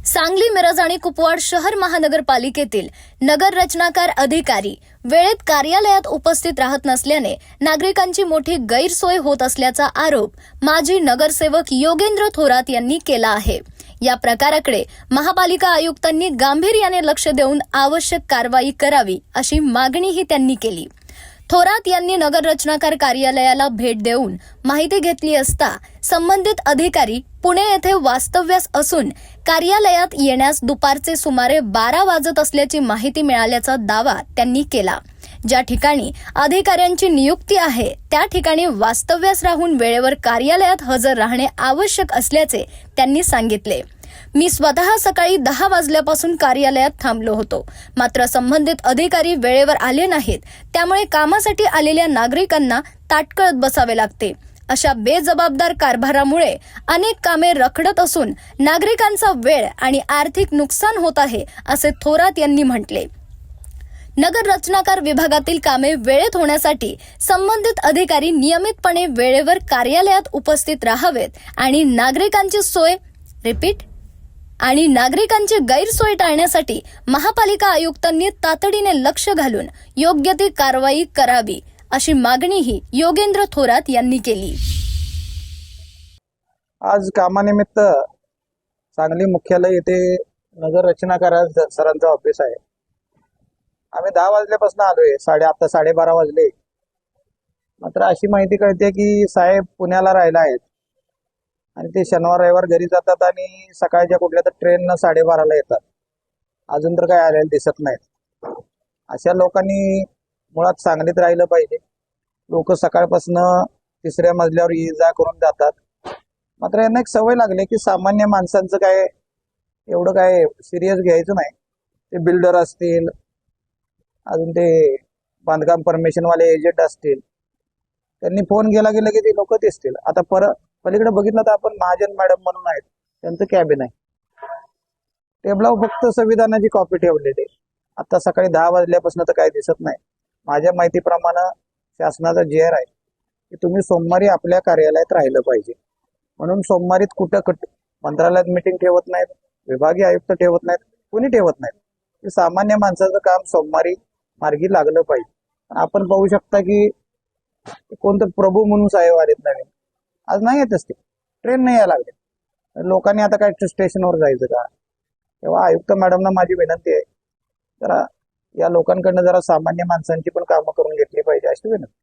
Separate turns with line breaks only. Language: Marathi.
सांगली, मिरज आणि कुपवाड शहर महानगरपालिकेतील नगर रचनाकार अधिकारी वेळेत कार्यालयात उपस्थित राहत नसल्याने नागरिकांची मोठी गैरसोय होत असल्याचा आरोप माजी नगरसेवक योगेंद्र थोरात यांनी केला आहे। या प्रकाराकडे महापालिका आयुक्तांनी गांभीर्याने लक्ष देऊन आवश्यक कारवाई करावी अशी मागणीही त्यांनी केली। थोरात यांनी नगर रचनाकार कार्यालयाला भेट देऊन माहिती घेतली असता संबंधित अधिकारी पुणे येथे वास्तव्यास असून कार्यालयात येण्यास दुपारचे सुमारे 12 वाजत असल्याची माहिती मिळाल्याचा दावा त्यांनी केला। ज्या ठिकाणी अधिकाऱ्यांची नियुक्ती आहे त्या ठिकाणी वास्तव्यास राहून वेळेवर कार्यालयात हजर राहणे आवश्यक असल्याचे त्यांनी सांगितले। मी स्वतः सकाळी 10 वाजल्यापासून कार्यालयात थांबलो होतो, मात्र संबंधित अधिकारी वेळेवर आले नाहीत, त्यामुळे कामासाठी आलेल्या नागरिकांना ताटकळत बसावे लागते। अशा बेजबाबदार कारभारामुळे अनेक कामे रखडत असून नागरिकांचा वेळ आणि आर्थिक नुकसान होत आहे, असे थोरात यांनी म्हटले। नगर रचनाकार विभागातील कामे वेळेत होण्यासाठी संबंधित अधिकारी नियमितपणे वेळेवर कार्यालयात उपस्थित राहावेत आणि नागरिकांची गैरसोय टाळण्यासाठी महापालिका आयुक्तांनी तातडीने लक्ष घालून योग्य ती कारवाई करावी अशी मागणीही योगेंद्र थोरात यांनी केली।
आज कामानिमित्त सांगली मुख्यालय येथे नगर रचनाकार सरांचं ऑफिस आहे। आम्ही 10 वाजल्यापासून आलोय, आता 12:30 वाजले। मात्र अशी माहिती कळते की साहेब पुण्याला राहिला आहेत आणि ते शनिवार रविवार घरी जातात आणि सकाळच्या कुठल्या तर ट्रेननं 12:30ला येतात। अजून तर काय आलेलं दिसत नाहीत। अशा लोकांनी मुळात सांगलीत राहिलं पाहिजे। लोक सकाळपासून 3ऱ्या मजल्यावर ये जा करून जातात। मात्र यांना एक सवय लागली की सामान्य माणसांचं काय एवढं काय सिरियस घ्यायचं नाही। ते बिल्डर असतील, अजून ते बांधकाम परमिशनवाले एजंट असतील, त्यांनी फोन केला की लगेच ते लोक दिसतील। आता पलीकडे बघितलं तर आपण महाजन मॅडम म्हणून आहेत, त्यांचं कॅबिन आहे। टेबलावर फक्त संविधानाची कॉपी ठेवलेली आहे। आता सकाळी 10 वाजल्यापासून तर काय दिसत नाही। माझ्या माहितीप्रमाणे शासनाचा JR आहे की तुम्ही सोमवारी आपल्या कार्यालयात राहिलं पाहिजे, म्हणून सोमवारी कुठं मंत्रालयात मीटिंग ठेवत नाहीत, विभागीय आयुक्त ठेवत नाहीत, कोणी ठेवत नाहीत। सामान्य माणसाचं काम सोमवारी मार्गी लागलं पाहिजे। आपण पाहू शकता की कोणतं प्रभू म्हणून साहेब आलेत नवीन, आज नाही येत असते, ट्रेन नाही यायला लागले। लोकांनी आता काय स्टेशनवर जायचं का? तेव्हा आयुक्त मॅडमना माझी विनंती आहे, जरा या लोकांकडनं जरा सामान्य माणसांची पण कामं करून घेतली पाहिजे अशी विनंती।